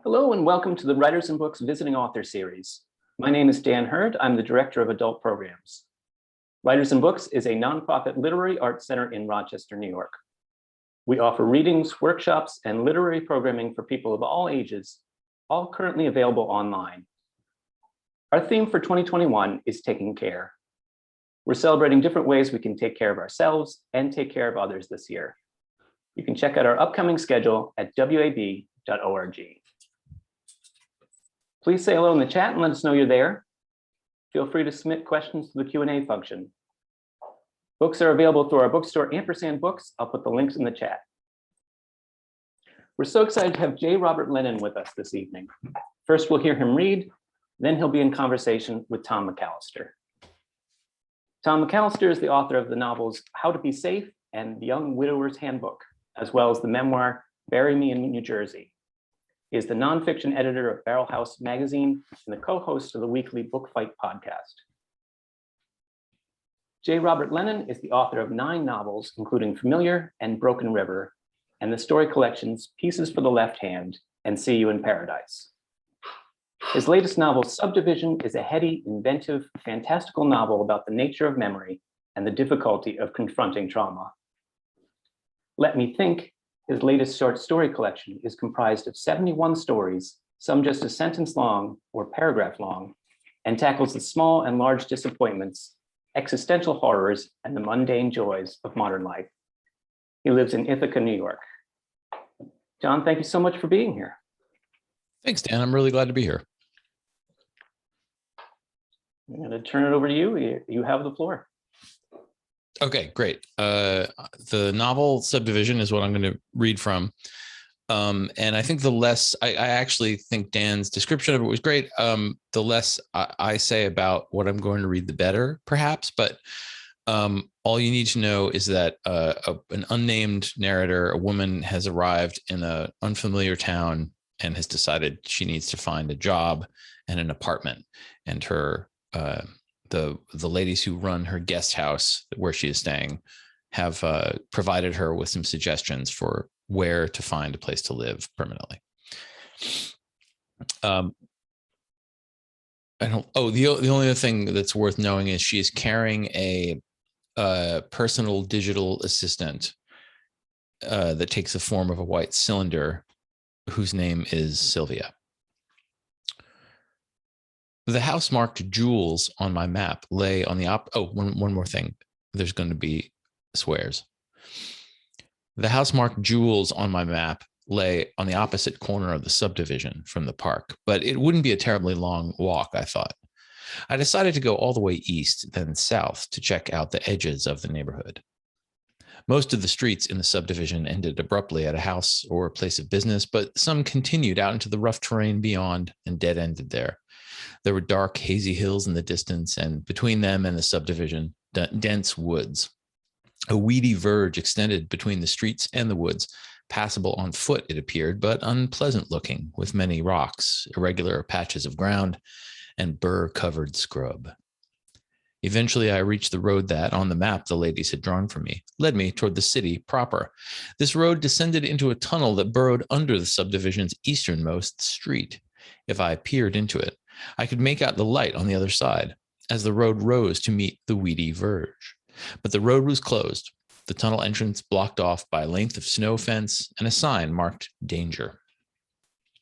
Hello and welcome to the Writers and Books Visiting Author Series. My name is Dan Hurd. I'm the Director of Adult Programs. Writers and Books is a nonprofit literary arts center in Rochester, New York. We offer readings, workshops, and literary programming for people of all ages, all currently available online. Our theme for 2021 is taking care. We're celebrating different ways we can take care of ourselves and take care of others this year. You can check out our upcoming schedule at wab.org. Please say hello in the chat and let us know you're there. Feel free to submit questions to the Q&A function. Books are available through our bookstore, & Books. I'll put the links in the chat. We're so excited to have J. Robert Lennon with us this evening. First, we'll hear him read, then he'll be in conversation with Tom McAllister. Tom McAllister is the author of the novels How to Be Safe and The Young Widower's Handbook, as well as the memoir Bury Me in New Jersey. He is the nonfiction editor of Barrelhouse magazine and the co-host of the weekly Book Fight podcast. J. Robert Lennon is the author of 9 novels, including Familiar and Broken River, and the story collections Pieces for the Left Hand and See You in Paradise. His latest novel, Subdivision, is a heady, inventive, fantastical novel about the nature of memory and the difficulty of confronting trauma. Let Me Think, his latest short story collection, is comprised of 71 stories, some just a sentence long or paragraph long, and tackles the small and large disappointments, existential horrors, and the mundane joys of modern life. He lives in Ithaca, New York. John, thank you so much for being here. Thanks, Dan. I'm really glad to be here. I'm going to turn it over to you. You have the floor. Okay, great. The novel Subdivision is what I'm going to read from. And I think I actually think Dan's description of it was great. The less I say about what I'm going to read, the better, perhaps. But all you need to know is that an unnamed narrator, a woman, has arrived in an unfamiliar town and has decided she needs to find a job and an apartment. And her the ladies who run her guest house where she is staying have provided her with some suggestions for where to find a place to live permanently. The only other thing that's worth knowing is she is carrying a personal digital assistant that takes the form of a white cylinder whose name is Sylvia. The house marked Jules on my map lay on the one more thing. There's going to be swears. The house marked Jules on my map lay on the opposite corner of the subdivision from the park, but it wouldn't be a terribly long walk, I thought. I decided to go all the way east, then south to check out the edges of the neighborhood. Most of the streets in the subdivision ended abruptly at a house or a place of business, but some continued out into the rough terrain beyond and dead-ended there. There were dark, hazy hills in the distance, and between them and the subdivision, dense woods. A weedy verge extended between the streets and the woods, passable on foot, it appeared, but unpleasant looking, with many rocks, irregular patches of ground, and burr-covered scrub. Eventually, I reached the road that, on the map the ladies had drawn for me, led me toward the city proper. This road descended into a tunnel that burrowed under the subdivision's easternmost street. If I peered into it, I could make out the light on the other side as the road rose to meet the weedy verge. But the road was closed, the tunnel entrance blocked off by a length of snow fence and a sign marked danger.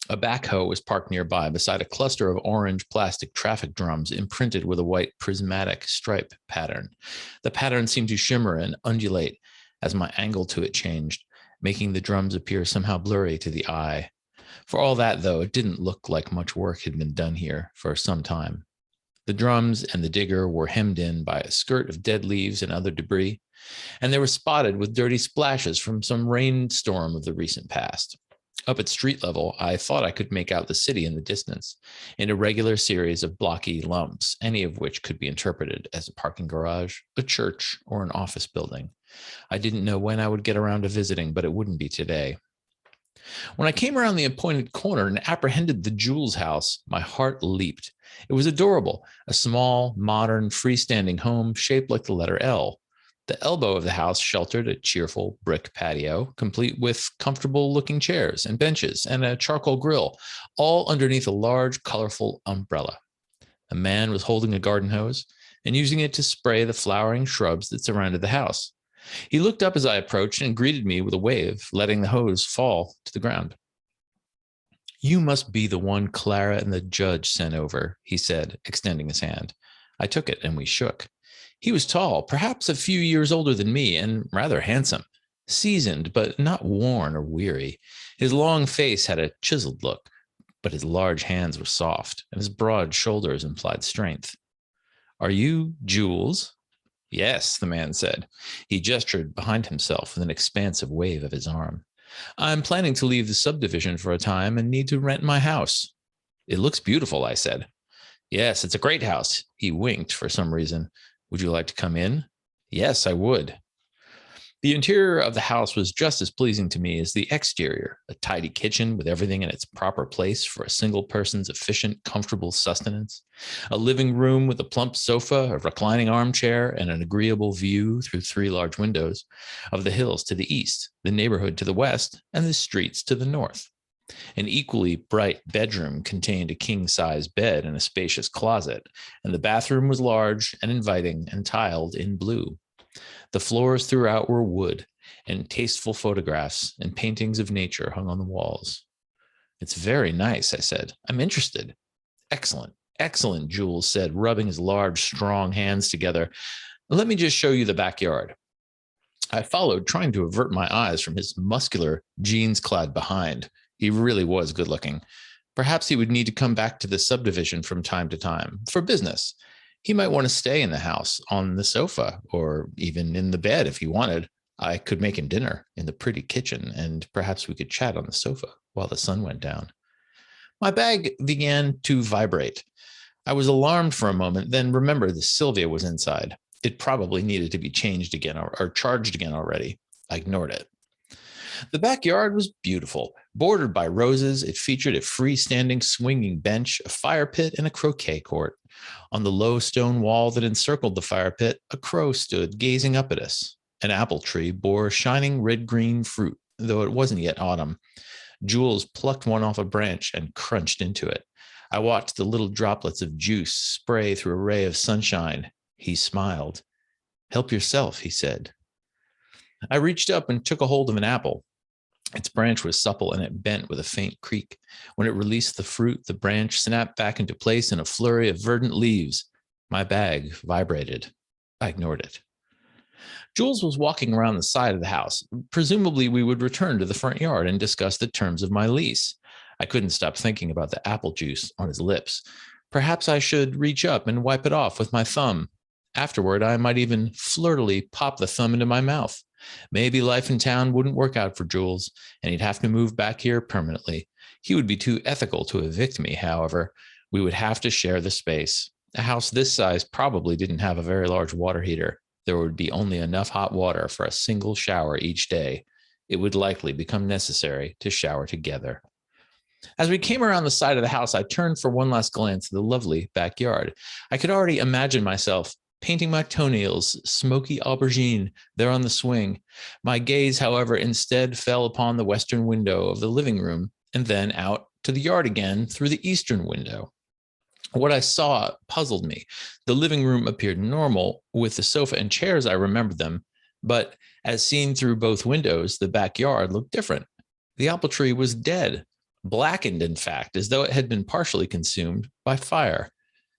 A backhoe was parked nearby beside a cluster of orange plastic traffic drums imprinted with a white prismatic stripe pattern. The pattern seemed to shimmer and undulate as my angle to it changed, making the drums appear somehow blurry to the eye. For all that, though, it didn't look like much work had been done here for some time. The drums and the digger were hemmed in by a skirt of dead leaves and other debris, and they were spotted with dirty splashes from some rainstorm of the recent past. Up at street level, I thought I could make out the city in the distance, in a regular series of blocky lumps, any of which could be interpreted as a parking garage, a church, or an office building. I didn't know when I would get around to visiting, but it wouldn't be today. When I came around the appointed corner and apprehended the Jules house, my heart leaped. It was adorable, a small, modern, freestanding home shaped like the letter L. The elbow of the house sheltered a cheerful brick patio, complete with comfortable-looking chairs and benches and a charcoal grill, all underneath a large, colorful umbrella. A man was holding a garden hose and using it to spray the flowering shrubs that surrounded the house. He looked up as I approached and greeted me with a wave, letting the hose fall to the ground. "You must be the one Clara and the judge sent over," he said, extending his hand. I took it and we shook. He was tall, perhaps a few years older than me, and rather handsome, seasoned but not worn or weary. His long face had a chiseled look, but his large hands were soft, and his broad shoulders implied strength. "Are you Jules?" "Yes," the man said. He gestured behind himself with an expansive wave of his arm. "I'm planning to leave the subdivision for a time and need to rent my house." "It looks beautiful," I said. "Yes, it's a great house." He winked for some reason. "Would you like to come in?" "Yes, I would." The interior of the house was just as pleasing to me as the exterior, a tidy kitchen with everything in its proper place for a single person's efficient, comfortable sustenance, a living room with a plump sofa, a reclining armchair, and an agreeable view through 3 large windows of the hills to the east, the neighborhood to the west, and the streets to the north. An equally bright bedroom contained a king-size bed and a spacious closet, and the bathroom was large and inviting and tiled in blue. The floors throughout were wood, and tasteful photographs and paintings of nature hung on the walls. "It's very nice," I said. "I'm interested." "Excellent, excellent," Jules said, rubbing his large, strong hands together. "Let me just show you the backyard." I followed, trying to avert my eyes from his muscular, jeans-clad behind. He really was good looking. Perhaps he would need to come back to the subdivision from time to time for business. He might want to stay in the house on the sofa or even in the bed if he wanted. I could make him dinner in the pretty kitchen, and perhaps we could chat on the sofa while the sun went down. My bag began to vibrate. I was alarmed for a moment, then remembered that Sylvia was inside. It probably needed to be changed again or charged again already. I ignored it. The backyard was beautiful. Bordered by roses, it featured a freestanding swinging bench, a fire pit, and a croquet court. On the low stone wall that encircled the fire pit, a crow stood gazing up at us. An apple tree bore shining red-green fruit, though it wasn't yet autumn. Jules plucked one off a branch and crunched into it. I watched the little droplets of juice spray through a ray of sunshine. He smiled. "Help yourself," he said. I reached up and took a hold of an apple. Its branch was supple and it bent with a faint creak. When it released the fruit, the branch snapped back into place in a flurry of verdant leaves. My bag vibrated. I ignored it. Jules was walking around the side of the house. Presumably, we would return to the front yard and discuss the terms of my lease. I couldn't stop thinking about the apple juice on his lips. Perhaps I should reach up and wipe it off with my thumb. Afterward, I might even flirtily pop the thumb into my mouth. Maybe life in town wouldn't work out for Jules, and he'd have to move back here permanently. He would be too ethical to evict me, however. We would have to share the space. A house this size probably didn't have a very large water heater. There would be only enough hot water for a single shower each day. It would likely become necessary to shower together. As we came around the side of the house, I turned for one last glance at the lovely backyard. I could already imagine myself painting my toenails smoky aubergine there on the swing. My gaze, however, instead fell upon the western window of the living room and then out to the yard again through the eastern window. What I saw puzzled me. The living room appeared normal. With the sofa and chairs, I remembered them. But as seen through both windows, the backyard looked different. The apple tree was dead, blackened, in fact, as though it had been partially consumed by fire.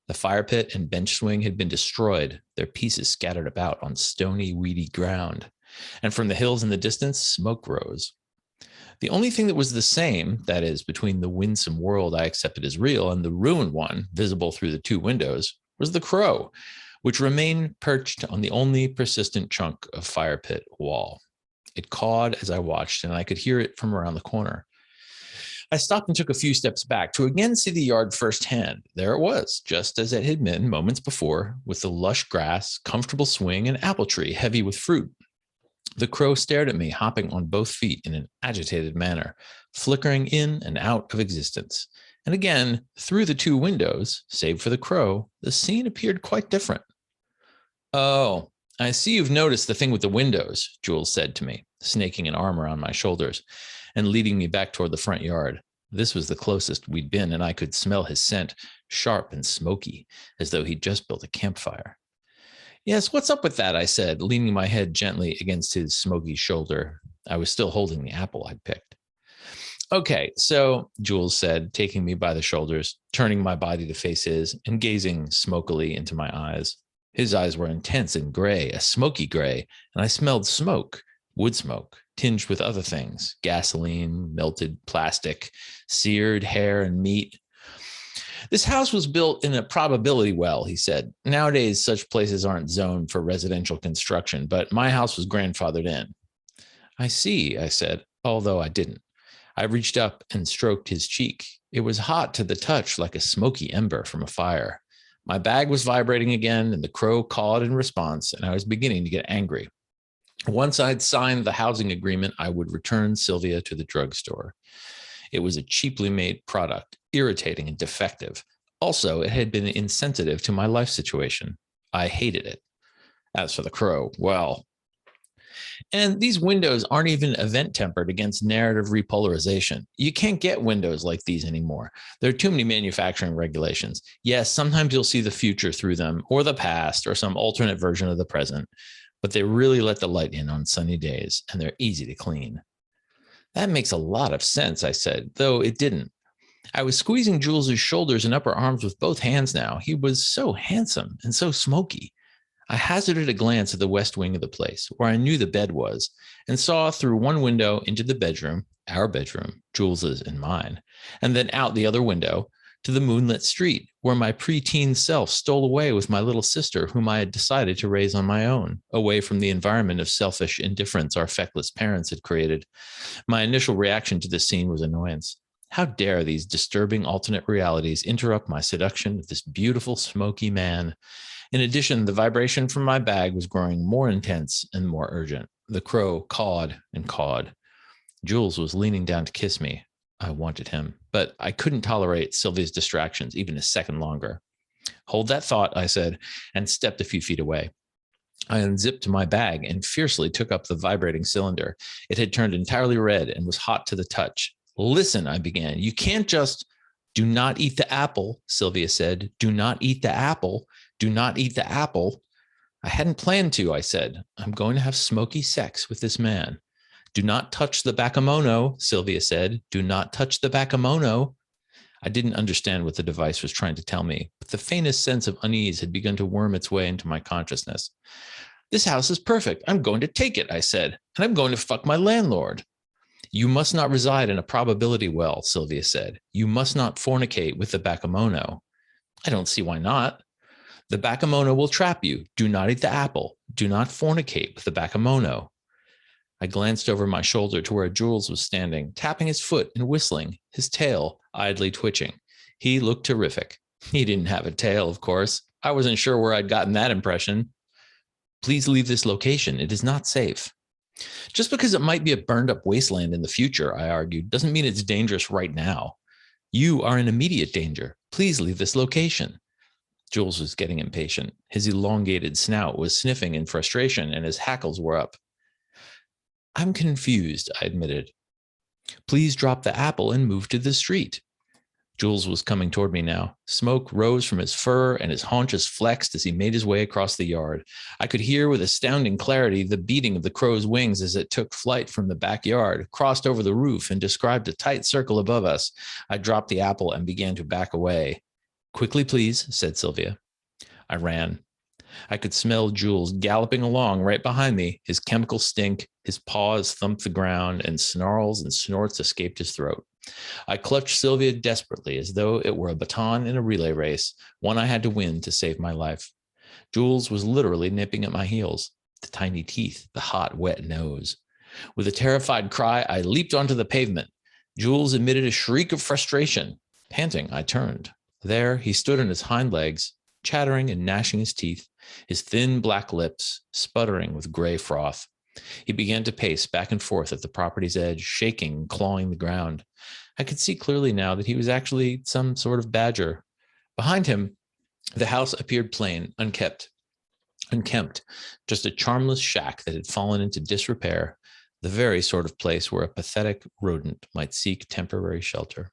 The fire pit and bench swing had been destroyed, their pieces scattered about on stony, weedy ground. And from the hills in the distance, smoke rose. The only thing that was the same, that is, between the winsome world I accepted as real and the ruined one visible through the 2 windows, was the crow, which remained perched on the only persistent chunk of fire pit wall. It cawed as I watched, and I could hear it from around the corner. I stopped and took a few steps back to again see the yard firsthand. There it was, just as it had been moments before, with the lush grass, comfortable swing, and apple tree heavy with fruit. The crow stared at me, hopping on both feet in an agitated manner, flickering in and out of existence. And again, through the 2 windows, save for the crow, the scene appeared quite different. "Oh, I see you've noticed the thing with the windows, Jules said to me, snaking an arm around my shoulders and leading me back toward the front yard. This was the closest we'd been, and I could smell his scent, sharp and smoky, as though he'd just built a campfire. Yes, what's up with that? I said, leaning my head gently against his smoky shoulder. I was still holding the apple I'd picked. Okay, so, Jules said, taking me by the shoulders, turning my body to face his, and gazing smokily into my eyes. His eyes were intense and gray, a smoky gray, and I smelled smoke, wood smoke, tinged with other things, gasoline, melted plastic, seared hair and meat. This house was built in a probability well, he said. Nowadays, such places aren't zoned for residential construction, but my house was grandfathered in. I see, I said, although I didn't. I reached up and stroked his cheek. It was hot to the touch, like a smoky ember from a fire. My bag was vibrating again, and the crow cawed in response, and I was beginning to get angry. Once I'd signed the housing agreement, I would return Sylvia to the drugstore. It was a cheaply made product, irritating and defective. Also, it had been insensitive to my life situation. I hated it. As for the crow, well. And these windows aren't even event tempered against narrative repolarization. You can't get windows like these anymore. There are too many manufacturing regulations. Yes, sometimes you'll see the future through them, or the past, or some alternate version of the present, but they really let the light in on sunny days, and they're easy to clean. That makes a lot of sense, I said, though it didn't. I was squeezing Jules's shoulders and upper arms with both hands now. He was so handsome and so smoky. I hazarded a glance at the west wing of the place, where I knew the bed was, and saw through one window into the bedroom, our bedroom, Jules's and mine, and then out the other window to the moonlit street, where my preteen self stole away with my little sister, whom I had decided to raise on my own, away from the environment of selfish indifference our feckless parents had created. My initial reaction to this scene was annoyance. How dare these disturbing alternate realities interrupt my seduction of this beautiful, smoky man? In addition, the vibration from my bag was growing more intense and more urgent. The crow cawed and cawed. Jules was leaning down to kiss me. I wanted him, but I couldn't tolerate Sylvia's distractions even a second longer. Hold that thought, I said, and stepped a few feet away. I unzipped my bag and fiercely took up the vibrating cylinder. It had turned entirely red and was hot to the touch. Listen, I began. You can't just... Do not eat the apple, Sylvia said. Do not eat the apple. Do not eat the apple. I hadn't planned to, I said. I'm going to have smoky sex with this man. Do not touch the bakemono, Sylvia said. Do not touch the bakemono. I didn't understand what the device was trying to tell me, but the faintest sense of unease had begun to worm its way into my consciousness. This house is perfect. I'm going to take it, I said, and I'm going to fuck my landlord. You must not reside in a probability well, Sylvia said. You must not fornicate with the bakemono. I don't see why not. The bakemono will trap you. Do not eat the apple. Do not fornicate with the bakemono. I glanced over my shoulder to where Jules was standing, tapping his foot and whistling, his tail idly twitching. He looked terrific. He didn't have a tail, of course. I wasn't sure where I'd gotten that impression. Please leave this location. It is not safe. Just because it might be a burned up wasteland in the future, I argued, doesn't mean it's dangerous right now. You are in immediate danger. Please leave this location. Jules was getting impatient. His elongated snout was sniffing in frustration, and his hackles were up. I'm confused, I admitted. Please drop the apple and move to the street. Jules was coming toward me now. Smoke rose from his fur, and his haunches flexed as he made his way across the yard. I could hear with astounding clarity the beating of the crow's wings as it took flight from the backyard, crossed over the roof, and described a tight circle above us. I dropped the apple and began to back away. Quickly, please, said Sylvia. I ran. I could smell Jules galloping along right behind me. His chemical stink, his paws thumped the ground, and snarls and snorts escaped his throat. I clutched Sylvia desperately, as though it were a baton in a relay race, one I had to win to save my life. Jules was literally nipping at my heels, the tiny teeth, the hot, wet nose. With a terrified cry, I leaped onto the pavement. Jules emitted a shriek of frustration. Panting, I turned. There, he stood on his hind legs, chattering and gnashing his teeth, his thin black lips sputtering with gray froth. He began to pace back and forth at the property's edge, shaking and clawing the ground. I could see clearly now that he was actually some sort of badger. Behind him, the house appeared plain, unkept. unkempt, just a charmless shack that had fallen into disrepair, the very sort of place where a pathetic rodent might seek temporary shelter.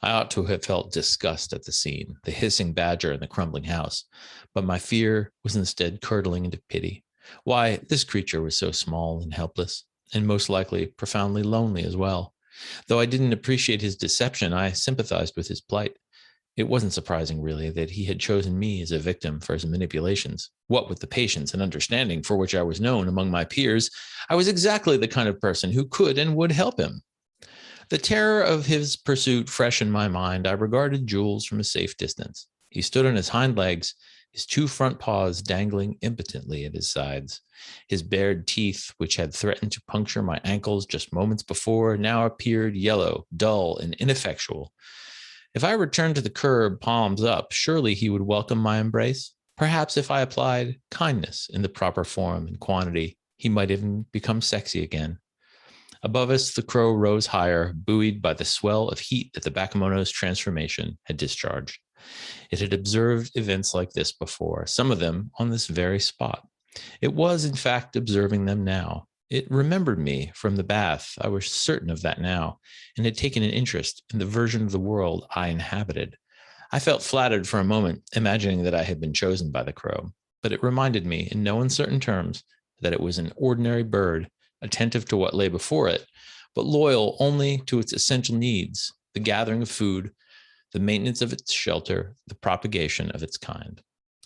I ought to have felt disgust at the scene, the hissing badger and the crumbling house, but my fear was instead curdling into pity. Why, this creature was so small and helpless, and most likely profoundly lonely as well. Though I didn't appreciate his deception, I sympathized with his plight. It wasn't surprising, really, that he had chosen me as a victim for his manipulations. What with the patience and understanding for which I was known among my peers, I was exactly the kind of person who could and would help him. The terror of his pursuit fresh in my mind, I regarded Jules from a safe distance. He stood on his hind legs, his 2 front paws dangling impotently at his sides. His bared teeth, which had threatened to puncture my ankles just moments before, now appeared yellow, dull, and ineffectual. If I returned to the curb, palms up, surely he would welcome my embrace. Perhaps if I applied kindness in the proper form and quantity, he might even become sexy again. Above us, the crow rose higher, buoyed by the swell of heat that the Bakemono's transformation had discharged. It had observed events like this before, some of them on this very spot. It was, in fact, observing them now. It remembered me from the bath, I was certain of that now, and had taken an interest in the version of the world I inhabited. I felt flattered for a moment, imagining that I had been chosen by the crow, but it reminded me in no uncertain terms that it was an ordinary bird, attentive to what lay before it, but loyal only to its essential needs, the gathering of food, the maintenance of its shelter, the propagation of its kind.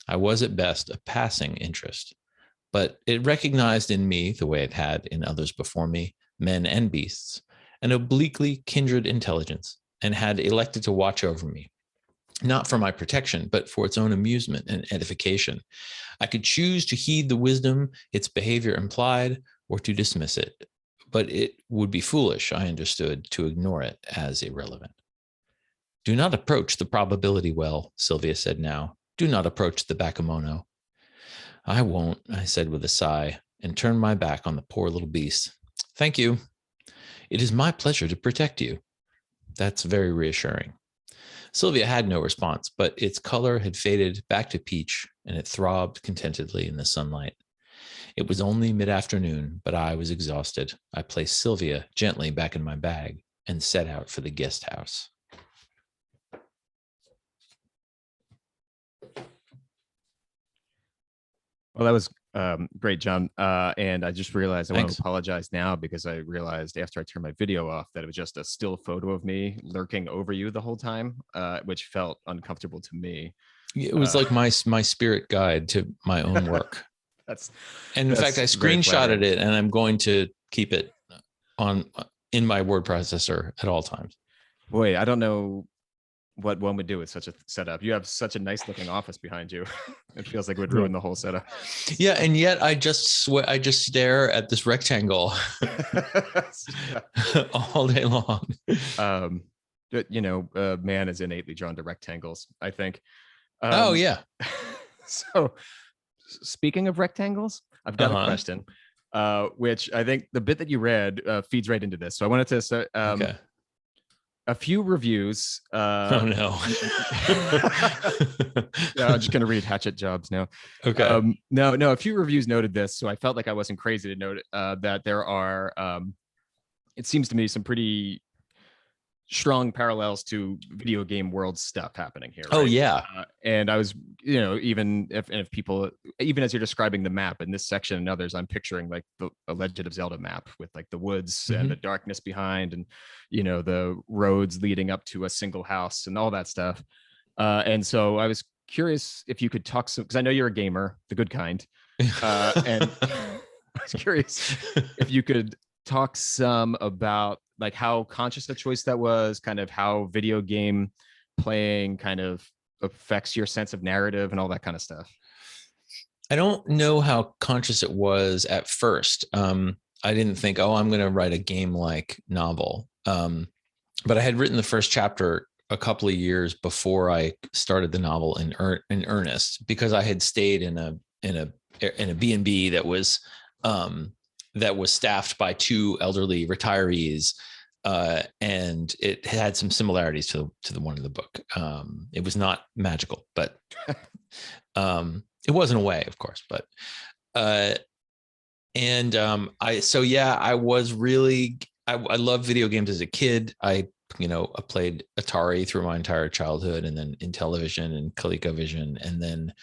I was at best a passing interest, but it recognized in me, the way it had in others before me, men and beasts, an obliquely kindred intelligence, and had elected to watch over me, not for my protection, but for its own amusement and edification. I could choose to heed the wisdom its behavior implied or to dismiss it, but it would be foolish, I understood, to ignore it as irrelevant. Do not approach the probability well, Sylvia said now. Do not approach the Bakemono. I won't, I said with a sigh, and turned my back on the poor little beast. Thank you. It is my pleasure to protect you. That's very reassuring. Sylvia had no response, but its color had faded back to peach, and it throbbed contentedly in the sunlight. It was only mid-afternoon, but I was exhausted. I placed Sylvia gently back in my bag and set out for the guest house. Well, that was great, John. And I just realized I want Thanks. to apologize now because I realized after I turned my video off that it was just a still photo of me lurking over you the whole time, which felt uncomfortable to me. It was like my spirit guide to my own work. And in fact, I screenshotted it, and I'm going to keep it in my word processor at all times. Boy, I don't know what one would do with such a setup. You have such a nice looking office behind you. It feels like it would ruin the whole setup. Yeah, and yet I just stare at this rectangle all day long. Man is innately drawn to rectangles, I think. Oh yeah. So, speaking of rectangles, I've got a question, which I think the bit that you read feeds right into this. So I wanted to say a few reviews. Oh no. Yeah, I'm just going to read Hatchet Jobs now. Okay. No, a few reviews noted this. So I felt like I wasn't crazy to note that there are, it seems to me, some pretty strong parallels to video game world stuff happening here. Oh right? yeah. And I was, even if people, even as you're describing the map in this section and others, I'm picturing like the Legend of Zelda map with like the woods and the darkness behind, and the roads leading up to a single house and all that stuff. And so I was curious if you could talk some, because I know you're a gamer, the good kind, and I was curious if you could talk some about like how conscious a choice that was, kind of how video game playing kind of affects your sense of narrative and all that kind of stuff. I don't know how conscious it was at first. I didn't think, I'm going to write a game-like novel. But I had written the first chapter a couple of years before I started the novel in earnest, because I had stayed in a B&B that was staffed by 2 elderly retirees, and it had some similarities to the one in the book. It was not magical, but It wasn't away, of course, but I was really, I loved video games as a kid. I played Atari through my entire childhood, and then Intellivision and ColecoVision. And then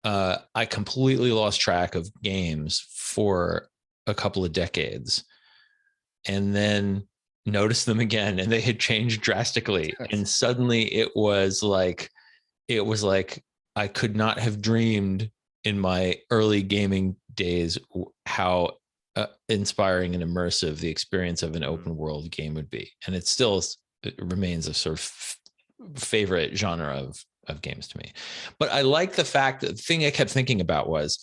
I completely lost track of games for a couple of decades, and then noticed them again, and they had changed drastically. And suddenly it was like I could not have dreamed in my early gaming days how inspiring and immersive the experience of an open world game would be. And it remains a sort of favorite genre of games to me. But I like the fact that the thing I kept thinking about was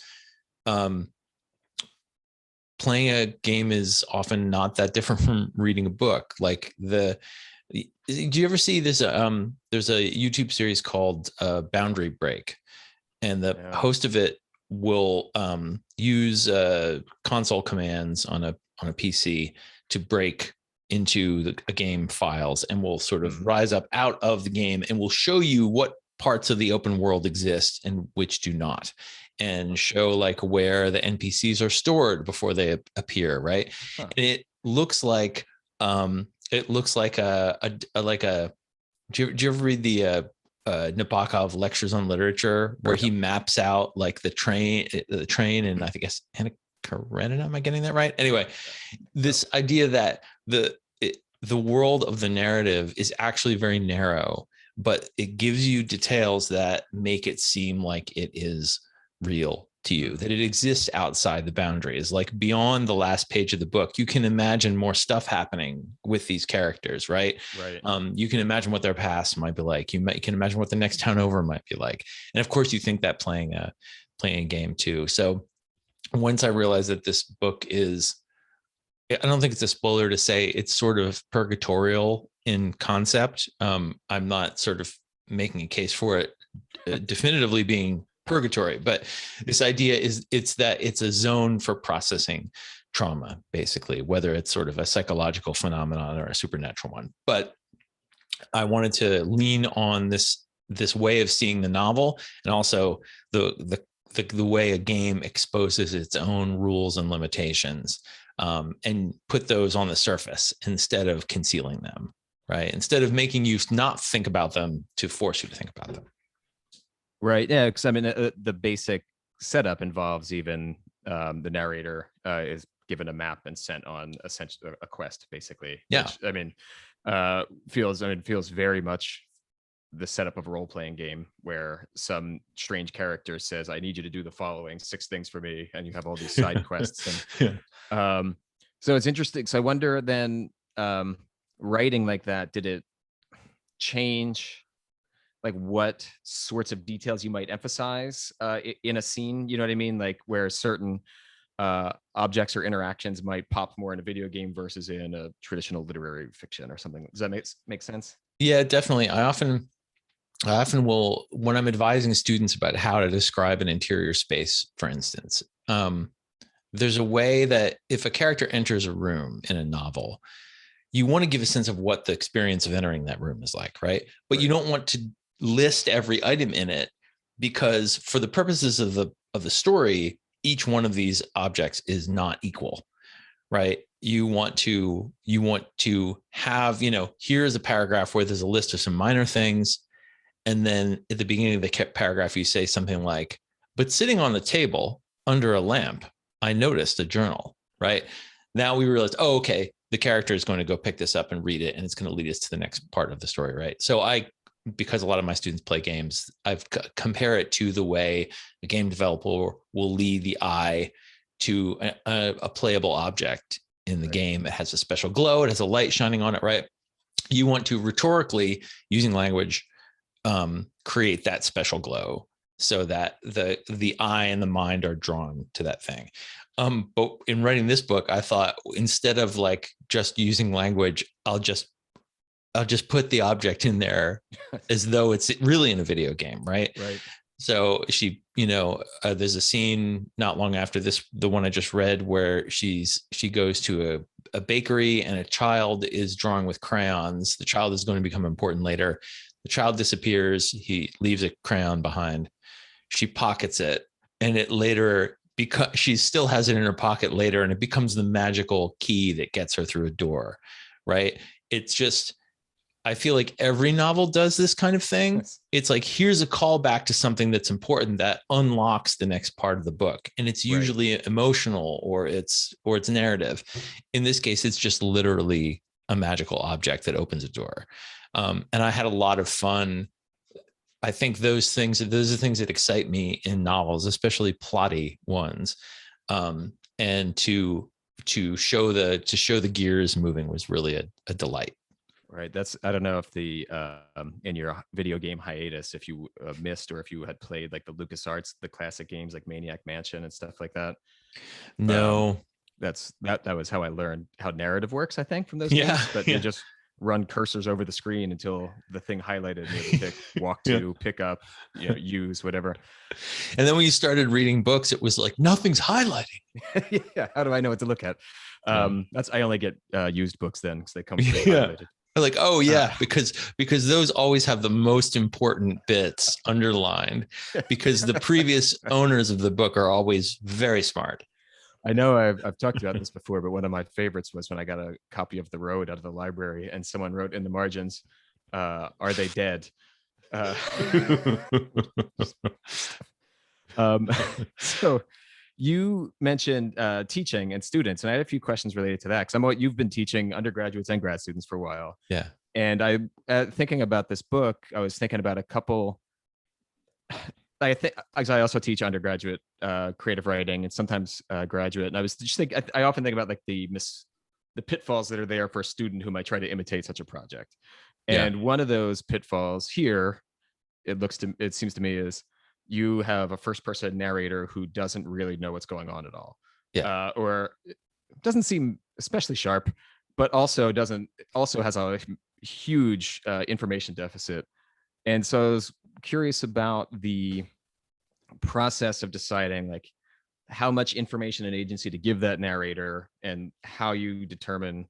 playing a game is often not that different from reading a book. Like do you ever see this? There's a YouTube series called Boundary Break, and the host of it will use console commands on a PC to break into a game files, and will sort of rise up out of the game and will show you what parts of the open world exist and which do not, and show like where the NPCs are stored before they appear, right? And it looks like do you ever read the Nabokov Lectures on Literature, where he maps out like the train, and I think it's Anna Karenina. Am I getting that right? Anyway, this idea that the world of the narrative is actually very narrow, but it gives you details that make it seem like it is real to you, that it exists outside the boundaries, like beyond the last page of the book. You can imagine more stuff happening with these characters, right? You can imagine what their past might be like. You can imagine what the next town over might be like, and of course you think that playing a game too. So once I realized that this book is, I don't think it's a spoiler to say it's sort of purgatorial in concept. I'm not sort of making a case for it definitively being purgatory, but this idea is it's a zone for processing trauma, basically, whether it's sort of a psychological phenomenon or a supernatural one. But I wanted to lean on this way of seeing the novel, and also the way a game exposes its own rules and limitations, and put those on the surface instead of concealing them, right? Instead of making you not think about them to force you to think about them. Right. Yeah. Because I mean, the basic setup involves even the narrator is given a map and sent on essentially a quest, basically. Yeah. Which, I mean, feels very much the setup of a role-playing game, where some strange character says, "I need you to do the following 6 things for me," and you have all these side quests. And so it's interesting. So I wonder then, writing like that, did it change like what sorts of details you might emphasize in a scene? You know what I mean? Like where certain objects or interactions might pop more in a video game versus in a traditional literary fiction or something. Does that make sense? Yeah, definitely. I often will, when I'm advising students about how to describe an interior space, for instance, there's a way that if a character enters a room in a novel, you want to give a sense of what the experience of entering that room is like, right? But you don't want to list every item in it, because for the purposes of the story, each one of these objects is not equal, right? You want to have, here's a paragraph where there's a list of some minor things, and then at the beginning of the paragraph you say something like, "But sitting on the table under a lamp, I noticed a journal," right? Now we realize, oh, okay, the character is going to go pick this up and read it, and it's going to lead us to the next part of the story, right? So because a lot of my students play games, I've compare it to the way a game developer will lead the eye to a playable object in the game. It has a special glow, it has a light shining on it, right? You want to rhetorically, using language, create that special glow so that the eye and the mind are drawn to that thing. But in writing this book, I thought, instead of like just using language, I'll just put the object in there as though it's really in a video game, right? Right. So she, there's a scene not long after this, the one I just read, where she goes to a bakery and a child is drawing with crayons. The child is going to become important later. The child disappears. He leaves a crayon behind. she pockets it, and it later, because she still has it in her pocket later, and it becomes the magical key that gets her through a door, right? It's just, I feel like every novel does this kind of thing. Yes. It's like, here's a callback to something that's important that unlocks the next part of the book. And it's usually emotional, or it's narrative. In this case, it's just literally a magical object that opens a door. And I had a lot of fun. I think those are things that excite me in novels, especially plotty ones. And to show the gears moving was really a delight. Right. That's, I don't know if the in your video game hiatus, if you missed, or if you had played like the LucasArts, the classic games like Maniac Mansion and stuff like that. No, that was how I learned how narrative works, I think, from those games. But you just run cursors over the screen until the thing highlighted, and you pick walk to, pick up, use, whatever. And then when you started reading books, it was like, nothing's highlighting. Yeah. How do I know what to look at? I only get used books then, because they come highlighted. Like, oh yeah, because those always have the most important bits underlined, because the previous owners of the book are always very smart. I know I've talked about this before, but one of my favorites was when I got a copy of The Road out of the library, and someone wrote in the margins, "Are they dead?" So you mentioned teaching and students, and I had a few questions related to that, because you've been teaching undergraduates and grad students for a while. Yeah. And thinking about this book, I was thinking about a couple. I also teach undergraduate creative writing, and sometimes graduate. And I was just thinking, I often think about like the pitfalls that are there for a student who might try to imitate such a project. And one of those pitfalls here, it seems to me, is you have a first person narrator who doesn't really know what's going on at all. Or doesn't seem especially sharp, but also has a huge information deficit. And so I was curious about the process of deciding like how much information and agency to give that narrator, and how you determine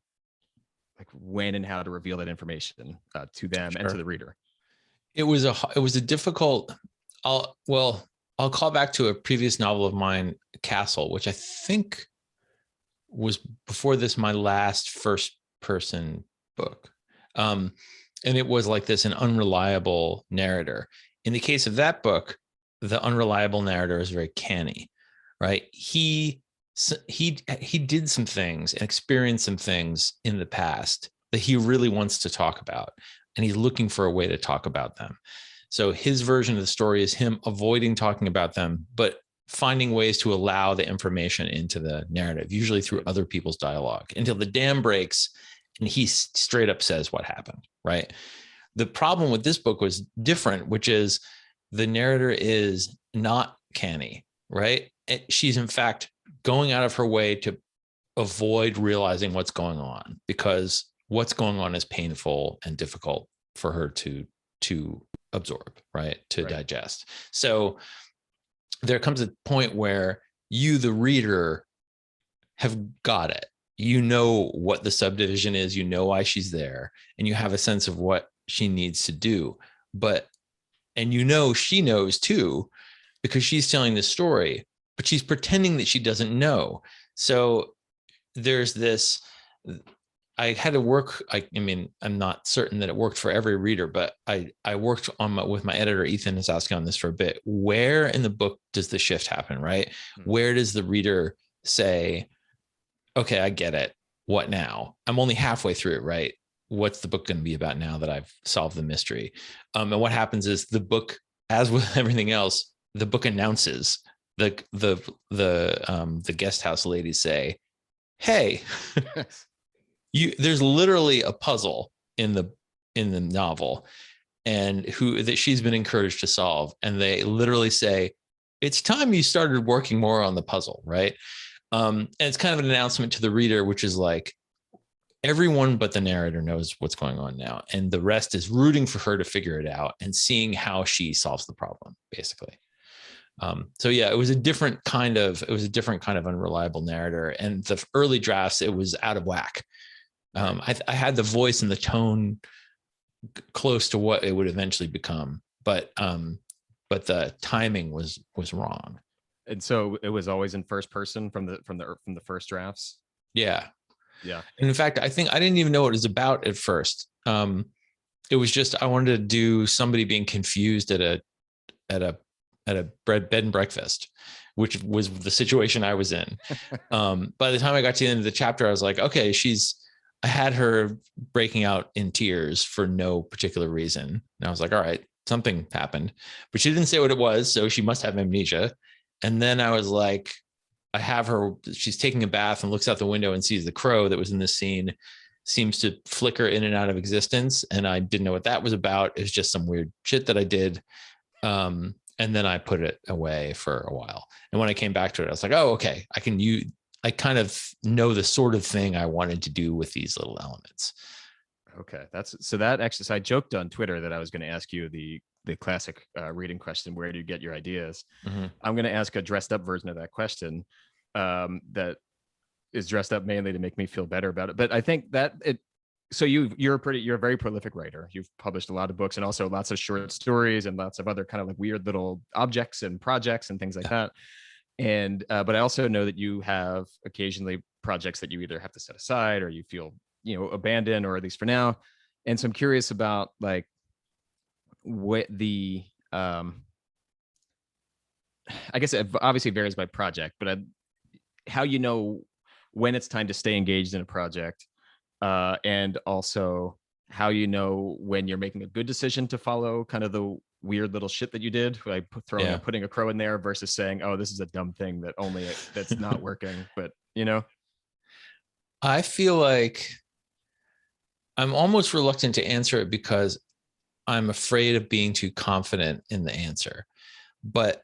like when and how to reveal that information to them and to the reader. It was a difficult. I'll call back to a previous novel of mine, Castle, which I think was before this my last first person book. And it was like this, an unreliable narrator. In the case of that book, the unreliable narrator is very canny, right? He did some things and experienced some things in the past that he really wants to talk about, and he's looking for a way to talk about them. So his version of the story is him avoiding talking about them, but finding ways to allow the information into the narrative, usually through other people's dialogue, until the dam breaks and he straight up says what happened, right? The problem with this book was different, which is the narrator is not canny, right? She's in fact going out of her way to avoid realizing what's going on, because what's going on is painful and difficult for her to absorb, right? To digest. So there comes a point where you, the reader, have got it. You know what the subdivision is, you know why she's there, and you have a sense of what she needs to do. And you know she knows too, because she's telling the story, but she's pretending that she doesn't know. So there's this, I had to work, I mean, I'm not certain that it worked for every reader, but I worked with my editor, Ethan is asking on this for a bit. Where in the book does the shift happen, right? Where does the reader say, okay, I get it. What now? I'm only halfway through it, right? What's the book going to be about now that I've solved the mystery? And what happens is the book, as with everything else, the book announces, the guest house ladies say, hey, there's literally a puzzle in the novel, and that she's been encouraged to solve. And they literally say, it's time you started working more on the puzzle, right? And it's kind of an announcement to the reader, which is like, everyone but the narrator knows what's going on now, and the rest is rooting for her to figure it out and seeing how she solves the problem, basically. So yeah, it was a different kind of unreliable narrator, and the early drafts, it was out of whack. I had the voice and the tone close to what it would eventually become, but but the timing was wrong. And so it was always in first person from the first drafts. Yeah. Yeah. And in fact, I think I didn't even know what it was about at first. It was just I wanted to do somebody being confused at a bed and breakfast, which was the situation I was in. By the time I got to the end of the chapter, I was like, okay, I had her breaking out in tears for no particular reason. And I was like, all right, something happened, but she didn't say what it was. So she must have amnesia. And then I was like, I have her, she's taking a bath and looks out the window and sees the crow that was in this scene seems to flicker in and out of existence. And I didn't know what that was about. It was just some weird shit that I did. And then I put it away for a while. And when I came back to it, I was like, oh, okay, I kind of know the sort of thing I wanted to do with these little elements. Okay, so that exercise. I joked on Twitter that I was going to ask you the classic reading question: where do you get your ideas? Mm-hmm. I'm going to ask a dressed up version of that question that is dressed up mainly to make me feel better about it. But I think that it. So you're a very prolific writer. You've published a lot of books and also lots of short stories and lots of other kind of like weird little objects and projects and things like that. And but I also know that you have occasionally projects that you either have to set aside or you feel abandoned, or at least for now. And so I'm curious about like what the I guess it obviously varies by project, but how when it's time to stay engaged in a project, and also how when you're making a good decision to follow kind of the weird little shit that you did, like putting a crow in there versus saying, oh, this is a dumb thing that's not working. But I feel like I'm almost reluctant to answer it because I'm afraid of being too confident in the answer. But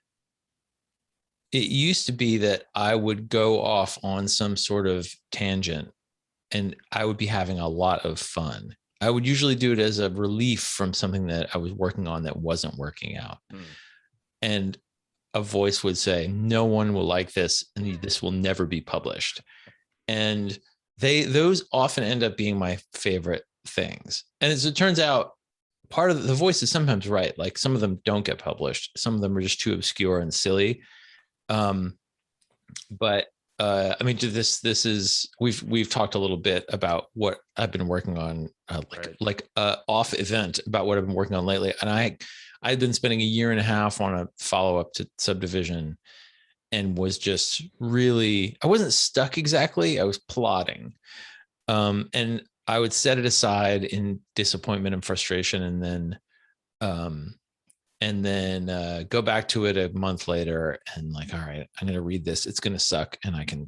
it used to be that I would go off on some sort of tangent and I would be having a lot of fun. I would usually do it as a relief from something that I was working on that wasn't working out. And a voice would say, no one will like this and this will never be published. And those often end up being my favorite things. And as it turns out, part of the voice is sometimes right. Like some of them don't get published. Some of them are just too obscure and silly. But I mean, this is we've talked a little bit about what I've been working on, off event about what I've been working on lately. And I've been spending a year and a half on a follow up to Subdivision, and was just really, I wasn't stuck exactly. I was plotting, and I would set it aside in disappointment and frustration, and then go back to it a month later and like, all right, I'm going to read this. It's going to suck. And I can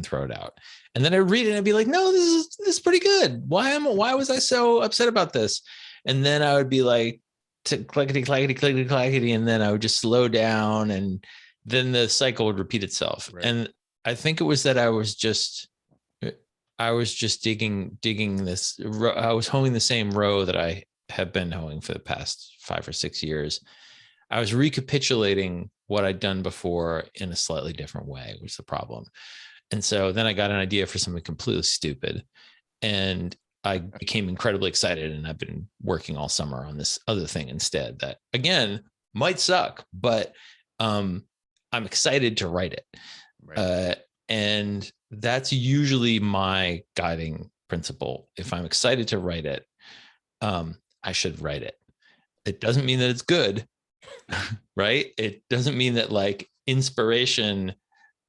throw it out. And then I read it and I'd be like, no, this is pretty good. Why was I so upset about this? And then I would be like, clickety, clackety, clickety, clackety. And then I would just slow down and then the cycle would repeat itself. Right. And I think it was that I was just digging this. I was hoeing the same row that I have been hoeing for the past 5 or 6 years. I was recapitulating what I'd done before in a slightly different way, which is the problem. And so then I got an idea for something completely stupid, and I became incredibly excited. And I've been working all summer on this other thing instead that, again, might suck, but I'm excited to write it. Right. And that's usually my guiding principle. If I'm excited to write it, I should write it. It doesn't mean that it's good, right? It doesn't mean that like inspiration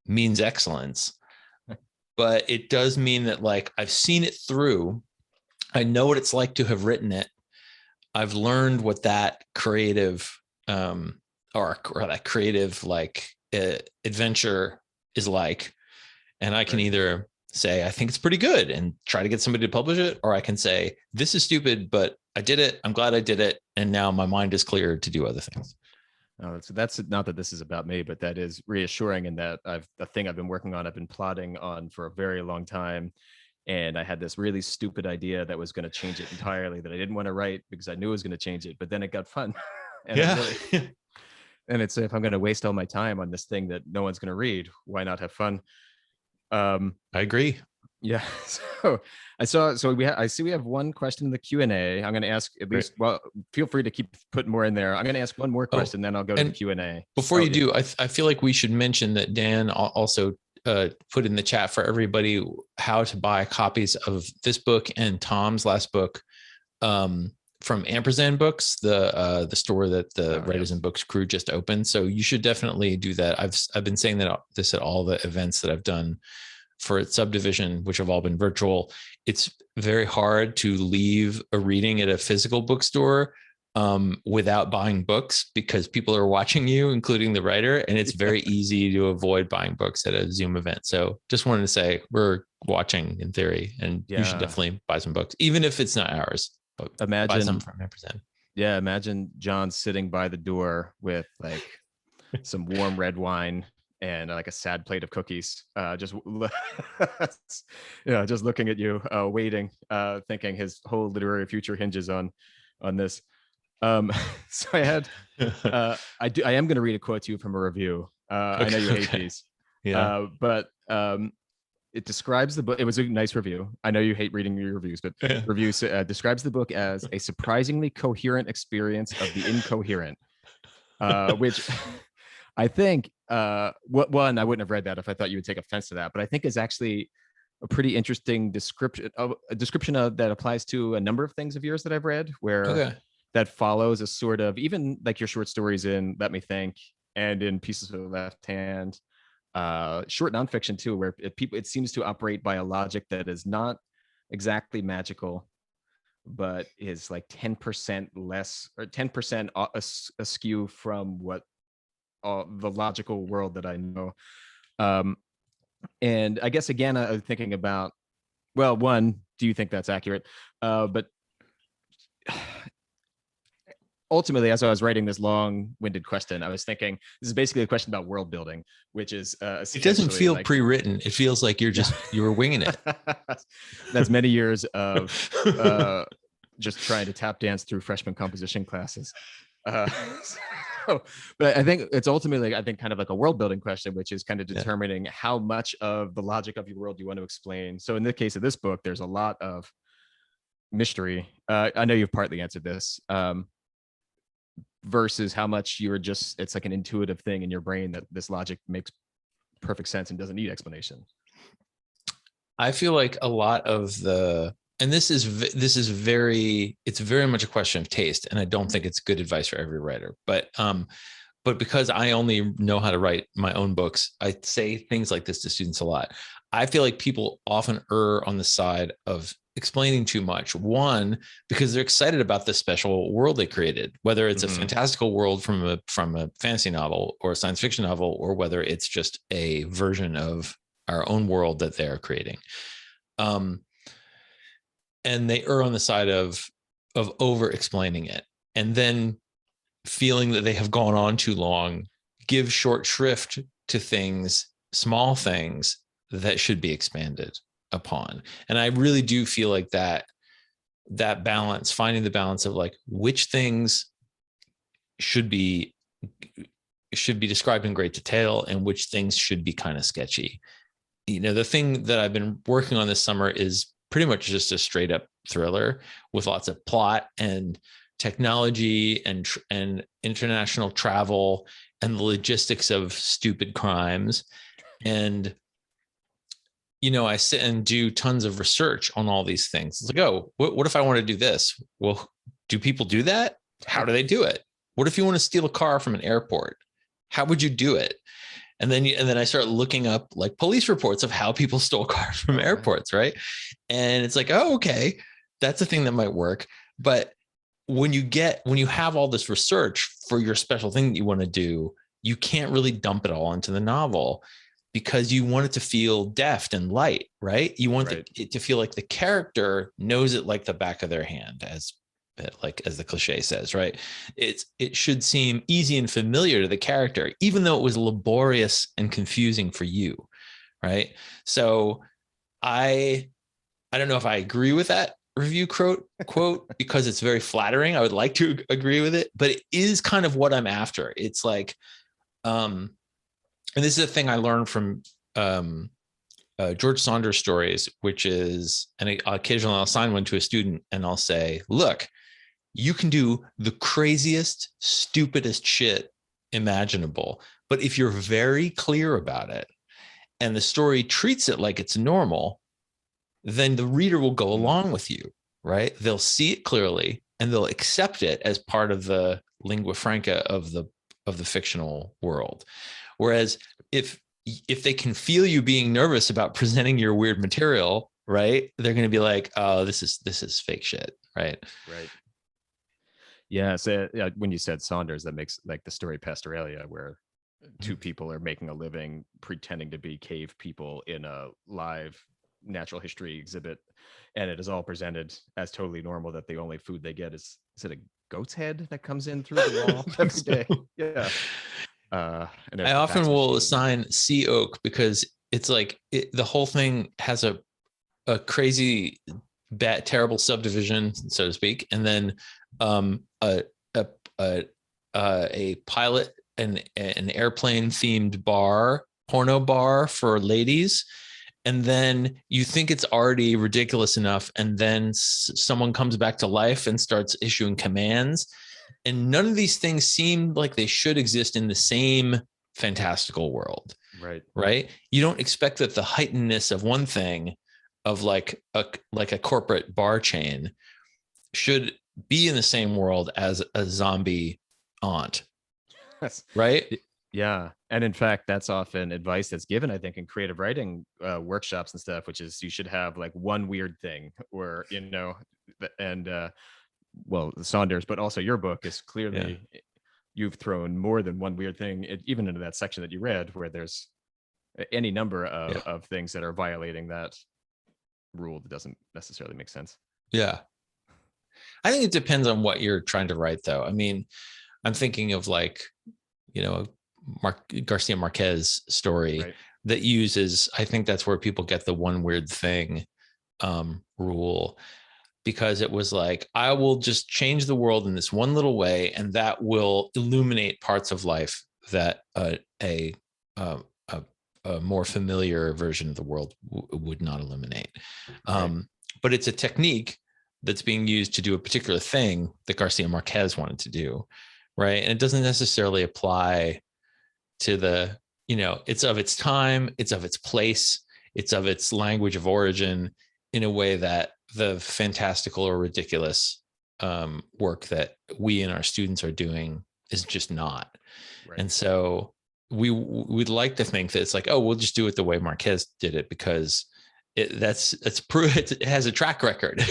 means excellence, but it does mean that like I've seen it through. I know what it's like to have written it. I've learned what that creative arc or that creative like adventure is like. And I can either say, I think it's pretty good and try to get somebody to publish it, or I can say, this is stupid, but I did it. I'm glad I did it. And now my mind is clear to do other things. Oh, that's not that this is about me, but that is reassuring in that the thing I've been working on, I've been plotting on for a very long time. And I had this really stupid idea that was going to change it entirely that I didn't want to write because I knew it was going to change it, but then it got fun. And and it's, if I'm going to waste all my time on this thing that no one's going to read, why not have fun? I agree. Yeah. I see we have one question in the Q&A. I'm going to ask at least, well, feel free to keep putting more in there. I'm going to ask one more question, then I'll go to the Q&A. Before you do, I feel like we should mention that Dan also put in the chat for everybody how to buy copies of this book and Tom's last book from Ampersand Books, the store that the Writers and Books crew just opened. So you should definitely do that. I've been saying this at all the events that I've done for Subdivision, which have all been virtual. It's very hard to leave a reading at a physical bookstore without buying books because people are watching you, including the writer, and it's very easy to avoid buying books at a Zoom event. So just wanted to say we're watching in theory, and you should definitely buy some books, even if it's not ours. But buy some from Ampersand. Yeah, imagine John sitting by the door with like some warm red wine and like a sad plate of cookies, just looking at you, waiting, thinking his whole literary future hinges on this. So I had, I am going to read a quote to you from a review. I know you hate these, but it describes the book. It was a nice review. I know you hate reading your reviews, but reviews describes the book as a surprisingly coherent experience of the incoherent, which I think, one, I wouldn't have read that if I thought you would take offense to that, but I think is actually a pretty interesting description of that applies to a number of things of yours that I've read, where that follows a sort of, even like your short stories in Let Me Think and in Pieces of the Left Hand, short nonfiction too, where it seems to operate by a logic that is not exactly magical, but is like 10% less or 10% askew from what the logical world that I know. And I guess, again, I'm thinking about, well, one, do you think that's accurate? But ultimately, as I was writing this long-winded question, I was thinking this is basically a question about world building, which is it doesn't feel like pre-written. It feels like you were winging it. That's many years of just trying to tap dance through freshman composition classes. But I think it's ultimately, kind of like a world building question, which is kind of determining how much of the logic of your world you want to explain. So in the case of this book, there's a lot of mystery. I know you've partly answered this, versus how much it's like an intuitive thing in your brain that this logic makes perfect sense and doesn't need explanation. I feel like a lot of and this is very much a question of taste, and I don't think it's good advice for every writer, but because I only know how to write my own books, I say things like this to students a lot. I feel like people often err on the side of explaining too much. One, because they're excited about the special world they created, whether it's a fantastical world from a fantasy novel or a science fiction novel, or whether it's just a version of our own world that they're creating. And they err on the side of over explaining it, and then feeling that they have gone on too long, give short shrift to things, small things that should be expanded upon. And I really do feel like that balance, finding the balance of like which things should be described in great detail and which things should be kind of sketchy. The thing that I've been working on this summer is pretty much just a straight up thriller with lots of plot and technology and international travel and the logistics of stupid crimes. And, I sit and do tons of research on all these things. It's like, oh, what if I want to do this? Well, do people do that? How do they do it? What if you want to steal a car from an airport? How would you do it? And then I start looking up like police reports of how people stole cars from airports, right? And it's like, oh, okay, that's a thing that might work. But when you have all this research for your special thing that you want to do, you can't really dump it all into the novel because you want it to feel deft and light, right? You want it to feel like the character knows it like the back of their hand, as the cliche says, right? It should seem easy and familiar to the character, even though it was laborious and confusing for you, right? So I don't know if I agree with that review quote because it's very flattering. I would like to agree with it, but it is kind of what I'm after. It's like, and this is a thing I learned from George Saunders stories, which is, and occasionally I'll assign one to a student and I'll say, look, you can do the craziest, stupidest shit imaginable. But if you're very clear about it and the story treats it like it's normal, then the reader will go along with you, right? They'll see it clearly and they'll accept it as part of the lingua franca of the fictional world. Whereas if they can feel you being nervous about presenting your weird material, right, they're going to be like, oh, this is fake shit, right? Right. Yeah. So when you said Saunders, that makes like the story Pastoralia, where two people are making a living pretending to be cave people in a live natural history exhibit, and it is all presented as totally normal, that the only food they get is it a goat's head that comes in through the wall every day? Yeah. And I the often fax will machine. assign sea oak because it's like the whole thing has a crazy, bad, terrible subdivision, so to speak, and then a pilot, an airplane themed bar, porno bar for ladies. And then you think it's already ridiculous enough, and then someone comes back to life and starts issuing commands. And none of these things seem like they should exist in the same fantastical world. Right. You don't expect that the heightenedness of one thing, of like a corporate bar chain, should be in the same world as a zombie aunt. Right. Yeah. And in fact, that's often advice that's given, I think, in creative writing workshops and stuff, which is you should have like one weird thing, or, and well, Saunders, but also your book is clearly, you've thrown more than one weird thing, even into that section that you read, where there's any number of things that are violating that rule that doesn't necessarily make sense. Yeah. I think it depends on what you're trying to write, though. I mean, I'm thinking of like, Garcia Marquez story that uses, I think that's where people get the one weird thing rule, because it was like, I will just change the world in this one little way, and that will illuminate parts of life that a more familiar version of the world would not illuminate. But it's a technique that's being used to do a particular thing that Garcia Marquez wanted to do, right? And it doesn't necessarily apply to the, it's of its time, it's of its place, it's of its language of origin, in a way that the fantastical or ridiculous work that we and our students are doing is just not. And so we'd like to think that it's like, oh, we'll just do it the way Marquez did it, because it has a track record,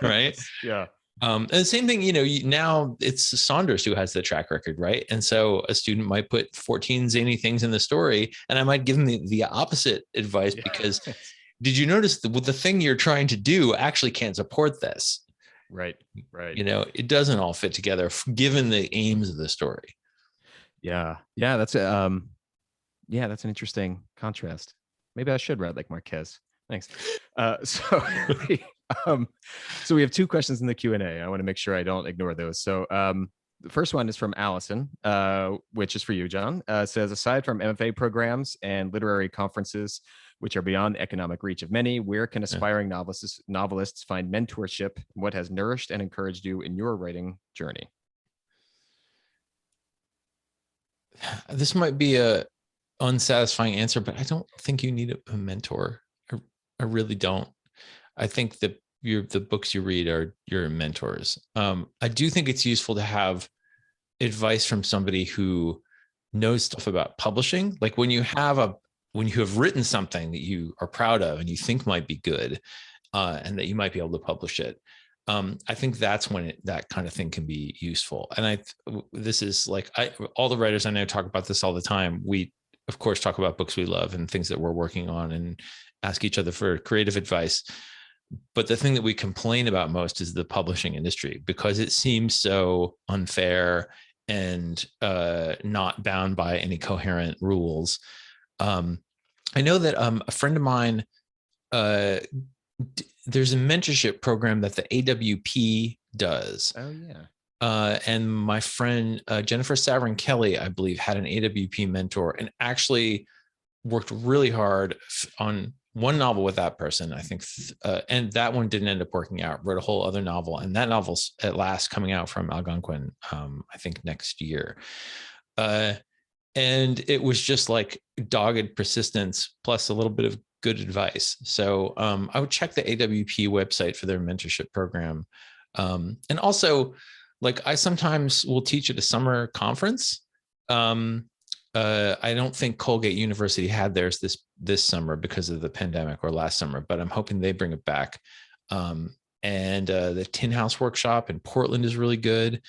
right? Yeah. And the same thing, now it's Saunders who has the track record, right? And so a student might put 14 zany things in the story, and I might give them the opposite advice, because did you notice that the thing you're trying to do actually can't support this? Right. It doesn't all fit together given the aims of the story. Yeah. That's an interesting contrast. Maybe I should write like Marquez. Thanks. So we have two questions in the Q&A. I want to make sure I don't ignore those. So the first one is from Allison, which is for you, John. Says, aside from MFA programs and literary conferences, which are beyond the economic reach of many, where can aspiring novelists find mentorship? What has nourished and encouraged you in your writing journey? This might be a unsatisfying answer, but I don't think you need a mentor. I really don't. I think that the books you read are your mentors. I do think it's useful to have advice from somebody who knows stuff about publishing. Like when you have written something that you are proud of and you think might be good, and that you might be able to publish it. I think that's when that kind of thing can be useful. And this is like, all the writers I know talk about this all the time. We, of course, talk about books we love and things that we're working on, and ask each other for creative advice. But the thing that we complain about most is the publishing industry, because it seems so unfair and not bound by any coherent rules. I know that a friend of mine, there's a mentorship program that the AWP does. Oh, yeah. And my friend, Jennifer Saverin Kelly, I believe, had an AWP mentor and actually worked really hard on one novel with that person, I think, and that one didn't end up working out. Wrote a whole other novel, and that novel's at last coming out from Algonquin, I think next year. And it was just like dogged persistence plus a little bit of good advice. So I would check the AWP website for their mentorship program. And also, like, I sometimes will teach at a summer conference. I don't think Colgate University had theirs this summer because of the pandemic, or last summer, but I'm hoping they bring it back. And the Tin House Workshop in Portland is really good.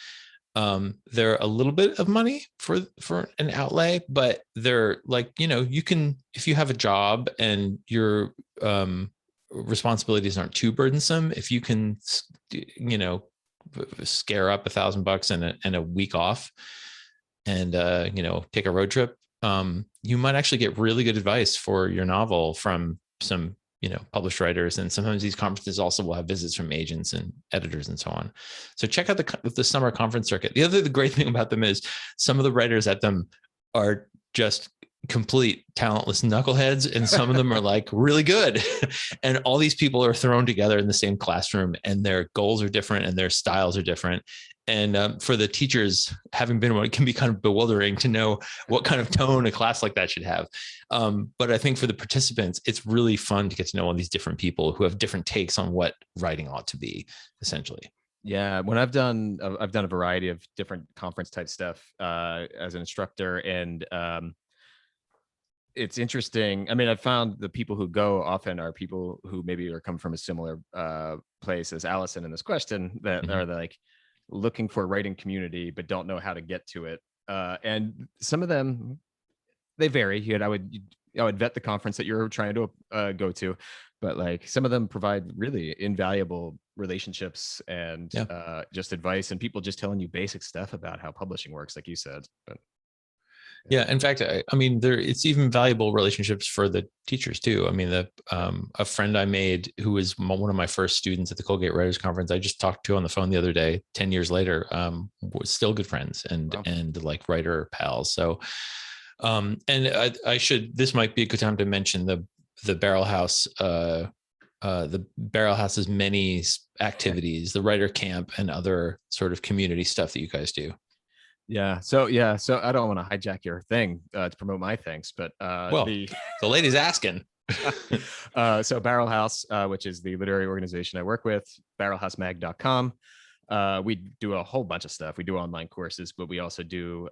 They're a little bit of money for an outlay, but they're like, you can, if you have a job and your responsibilities aren't too burdensome, if you can, scare up $1,000 and a week off and, take a road trip, you might actually get really good advice for your novel from some published writers. And sometimes these conferences also will have visits from agents and editors and so on. So check out the summer conference circuit. The great thing about them is some of the writers at them are just complete talentless knuckleheads, and some of them are like really good. And all these people are thrown together in the same classroom, and their goals are different and their styles are different. And for the teachers, having been one, it can be kind of bewildering to know what kind of tone a class like that should have. But I think for the participants, it's really fun to get to know all these different people who have different takes on what writing ought to be, essentially. Yeah, when I've done a variety of different conference type stuff as an instructor, and it's interesting. I mean, I've found the people who go often are people who maybe are come from a similar place as Allison in this question, that are like looking for a writing community but don't know how to get to it. And some of them, they vary. I would vet the conference that you're trying to go to, but like some of them provide really invaluable relationships and just advice, and people just telling you basic stuff about how publishing works, like you said. But yeah, in fact, I mean, it's even valuable relationships for the teachers too. I mean, a friend I made who was one of my first students at the Colgate Writers Conference, I just talked to on the phone the other day, 10 years later, was still good friends and like writer pals. So, and this might be a good time to mention the Barrelhouse, the Barrelhouse's many activities, the writer camp and other sort of community stuff that you guys do. Yeah. So I don't want to hijack your thing to promote my things, but the lady's asking. So Barrelhouse, which is the literary organization I work with, barrelhousemag.com. We do a whole bunch of stuff. We do online courses, but we also do,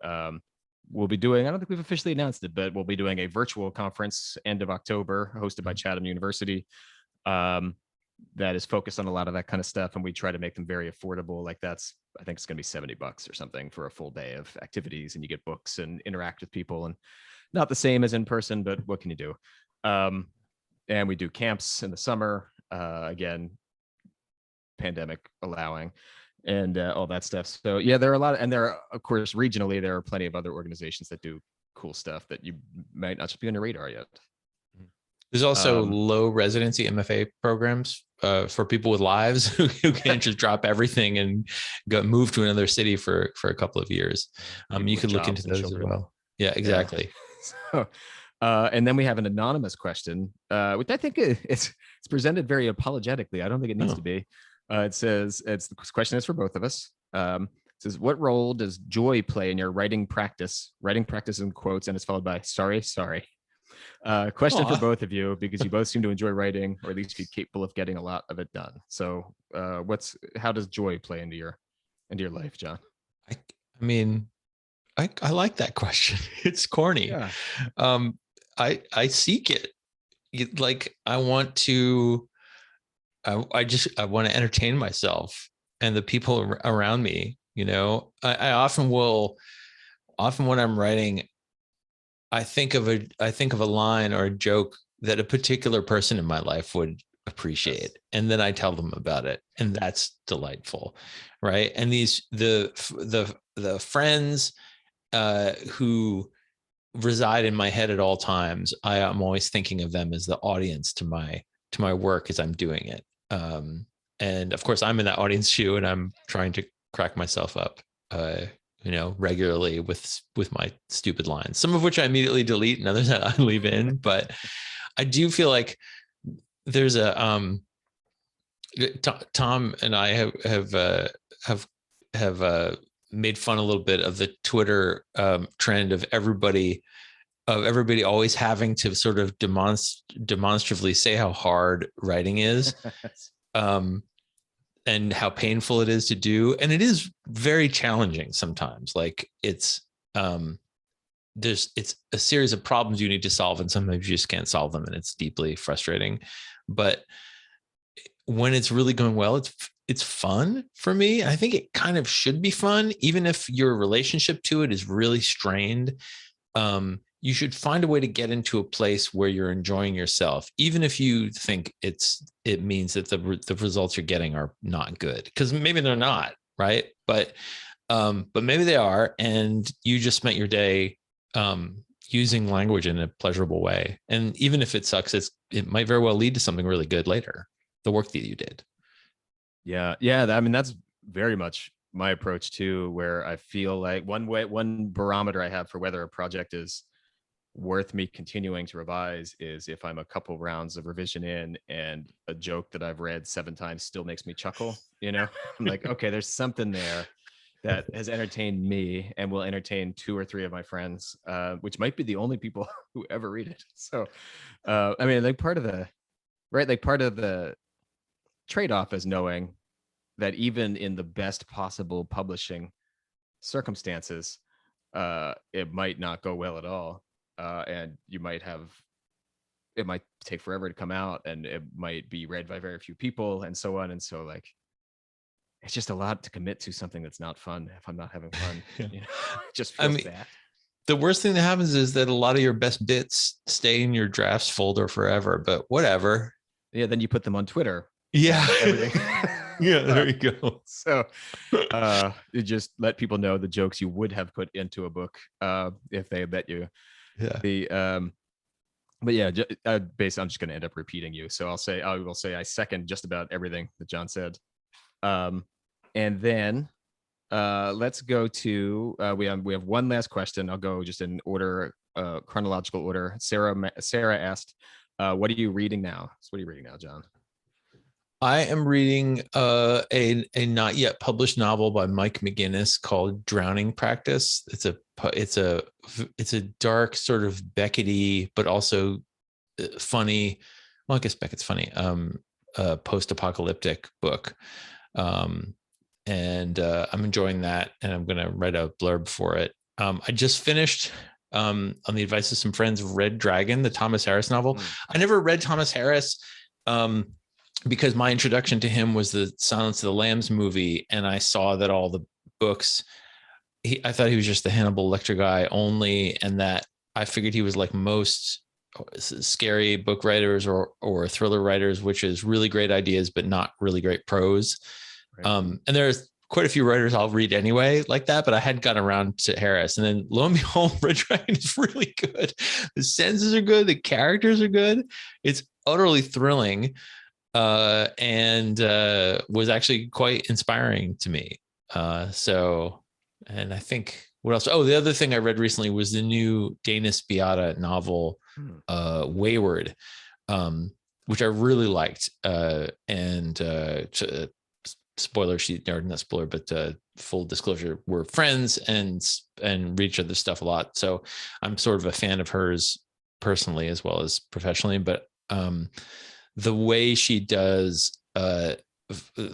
we'll be doing, I don't think we've officially announced it, but we'll be doing a virtual conference end of October hosted by Chatham University. That is focused on a lot of that kind of stuff, and we try to make them very affordable. Like I think it's going to be $70 or something for a full day of activities, and you get books and interact with people, and not the same as in person, but what can you do? And we do camps in the summer, again, pandemic allowing, and all that stuff. So yeah, there are a lot, and there are, of course, regionally, there are plenty of other organizations that do cool stuff that you might not be on your radar yet. There's also low residency MFA programs for people with lives who can't just drop everything and move to another city for a couple of years. You could look into those as well. Yeah, exactly. Yeah. So, and then we have an anonymous question, which I think it's presented very apologetically. I don't think it needs to be. It says, the question is for both of us. It says, what role does joy play in your writing practice? Writing practice in quotes, and it's followed by sorry. Question for both of you, because you both seem to enjoy writing, or at least be capable of getting a lot of it done. So how does joy play into your life, John? I mean, I like that question. It's corny. Yeah. I seek it. Like, I want to entertain myself and the people around me. I often when I'm writing, I think of a line or a joke that a particular person in my life would appreciate, and then I tell them about it, and that's delightful, right? And the friends who reside in my head at all times, I am always thinking of them as the audience to my work as I'm doing it. And of course, I'm in that audience shoe, and I'm trying to crack myself up regularly with my stupid lines, some of which I immediately delete and others that I leave in. But I do feel like there's a Tom and I have made fun a little bit of the Twitter trend of everybody always having to sort of demonstratively say how hard writing is, and how painful it is to do. And it is very challenging sometimes. Like it's a series of problems you need to solve, and sometimes you just can't solve them, and it's deeply frustrating. But when it's really going well, it's fun for me. I think it kind of should be fun, even if your relationship to it is really strained. You should find a way to get into a place where you're enjoying yourself, even if you think it means that the results you're getting are not good, because maybe they're not, right? But maybe they are, and you just spent your day using language in a pleasurable way. And even if it sucks, it might very well lead to something really good later. The work that you did. Yeah. I mean, that's very much my approach too, where I feel like one barometer I have for whether a project is worth me continuing to revise is if I'm a couple rounds of revision in and a joke that I've read 7 times still makes me chuckle. I'm like, okay, there's something there that has entertained me and will entertain 2 or 3 of my friends, which might be the only people who ever read it. So, I mean, like part of the trade-off is knowing that even in the best possible publishing circumstances, it might not go well at all. And it might take forever to come out, and it might be read by very few people, and so on. And so, like, it's just a lot to commit to something that's not fun if I'm not having fun. It just feels bad. The worst thing that happens is that a lot of your best bits stay in your drafts folder forever, but whatever. Yeah, then you put them on Twitter. Yeah. Everything. Yeah, there you go. So you just let people know the jokes you would have put into a book if they let you. Yeah. But yeah, I'm just going to end up repeating you. So I will say I second just about everything that John said. And then let's go to we have one last question. I'll go just in order, chronological order. Sarah asked, what are you reading now? So what are you reading now, John? I am reading a not yet published novel by Mike McGinnis called Drowning Practice. It's a dark sort of Beckett-y, but also funny. Well, I guess Beckett's funny. Post-apocalyptic book, and I'm enjoying that, and I'm going to write a blurb for it. I just finished, on the advice of some friends, Red Dragon, the Thomas Harris novel. I never read Thomas Harris. Because my introduction to him was the Silence of the Lambs movie, and I saw that all the books, I thought he was just the Hannibal Lecter guy only, and that I figured he was like most scary book writers or thriller writers, which is really great ideas but not really great prose. Right. And there's quite a few writers I'll read anyway like that, but I hadn't gotten around to Harris. And then lo and behold, Red Dragon is really good. The sentences are good, the characters are good. It's utterly thrilling. And was actually quite inspiring to me. And I think what else? Oh, the other thing I read recently was the new Dana Spiotta novel, Wayward, which I really liked. Spoiler sheet, or not spoiler, but full disclosure, we're friends and read each other's stuff a lot. So I'm sort of a fan of hers personally as well as professionally, but the way she does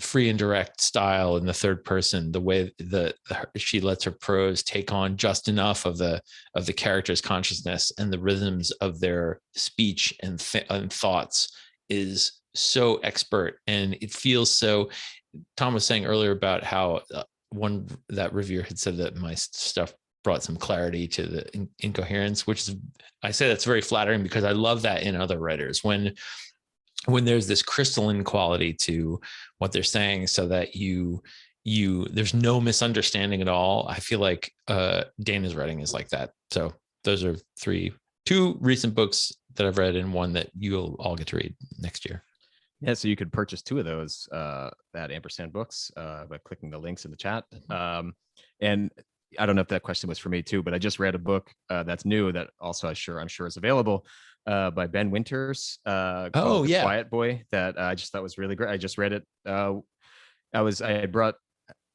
free and direct style in the third person, the way that she lets her prose take on just enough of the character's consciousness and the rhythms of their speech and thoughts is so expert. And it feels so. Tom was saying earlier about how that reviewer had said that my stuff brought some clarity to the incoherence, which is, I say that's very flattering because I love that in other writers when there's this crystalline quality to what they're saying, so that there's no misunderstanding at all. I feel like Dana's writing is like that. So those are 2 recent books that I've read, and one that you'll all get to read next year. Yeah, so you could purchase 2 of those at Ampersand Books by clicking the links in the chat. And I don't know if that question was for me too, but I just read a book that's new that also I'm sure is available by Ben Winters. Oh, Called The yeah. Quiet Boy, that I just thought was really great. I just read it. I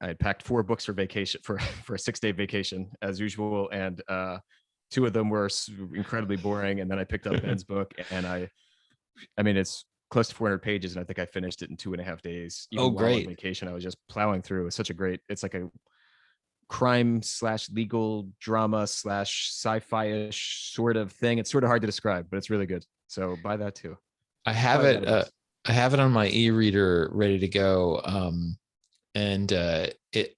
had packed 4 books for vacation for a 6-day vacation as usual, and 2 of them were incredibly boring. And then I picked up Ben's book, and I mean, it's close to 400 pages, and I think I finished it in 2.5 days. Even Oh, while on great. vacation, I was just plowing through. It's such a great. It's like a crime / legal drama / sci-fi-ish sort of thing. It's sort of hard to describe, but it's really good. So buy that too. I have Probably it. the best. I have it on my e-reader ready to go. And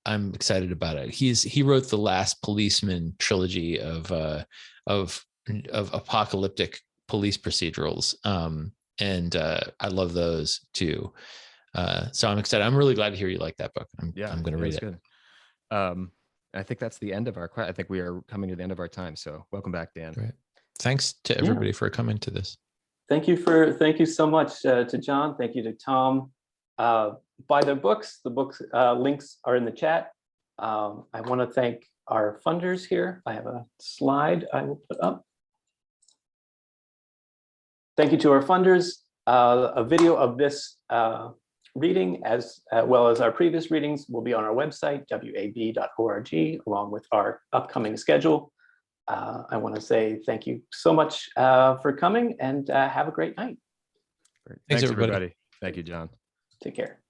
I'm excited about it. He wrote the Last Policeman trilogy of apocalyptic police procedurals. And I love those too. So I'm excited. I'm really glad to hear you like that book. I'm going to read it. Good. I think that's the end of our. I think we are coming to the end of our time. So welcome back, Dan. Great. Thanks to everybody for coming to this. Thank you so much to John. Thank you to Tom. Buy their books. The books links are in the chat. I want to thank our funders here. I have a slide I will put up. Thank you to our funders. A video of this reading, as well as our previous readings, will be on our website, wab.org, along with our upcoming schedule. I want to say thank you so much for coming, and have a great night. Great. Thanks, everybody. Thank you, John. Take care.